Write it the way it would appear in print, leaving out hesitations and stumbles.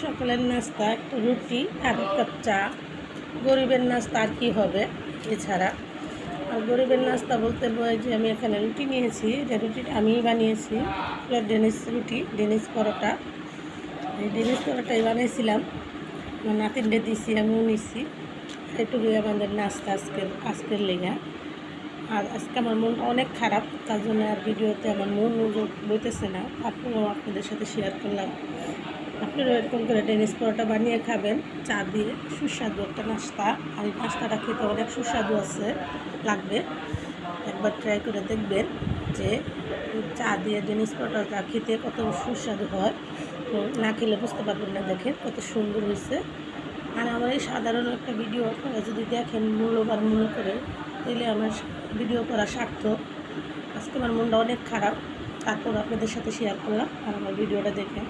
সকালের নাস্তা একটা রুটি আর এক কাপ চা। গরিবের নাস্তা আর কী হবে এছাড়া। আর গরিবের নাস্তা বলতে যে আমি এখানে রুটি নিয়েছি, যে রুটিটা আমিই বানিয়েছি। ডেনিস রুটি, ডেনিস পরোটা। এই ডেনিস পরোটাই বানিয়েছিলাম, আমার নাতিনটা দিয়েছি, আমিও নিচ্ছি। এটুকুই আমাদের নাস্তা আজকের লেগা। আর আজকে আমার মন অনেক খারাপ, তার জন্য আর ভিডিওতে আমার মন বইতেছে না, তারপরেও আপনাদের সাথে শেয়ার করলাম। আপনারা এরকম করে ডেনিস পরোটা বানিয়ে খাবেন চা দিয়ে, সুস্বাদু একটা নাস্তা। আর এই নাস্তাটা খেতে অনেক সুস্বাদু লাগবে। একবার ট্রাই করে দেখবেন যে চা দিয়ে ডেনিস পরোটাটা খেতে কত সুস্বাদু হয়। না খেলে বুঝতে পারবেন না, দেখেন কত সুন্দর হয়েছে। আর আমার এই সাধারণ একটা ভিডিও আপনারা যদি দেখেন মূল্যবান মনে করে, তাহলে আমার ভিডিও করা সার্থক। আজকে আমার মনটা অনেক খারাপ, তারপর আপনাদের সাথে শেয়ার করলাম। আর আমার ভিডিওটা দেখেন।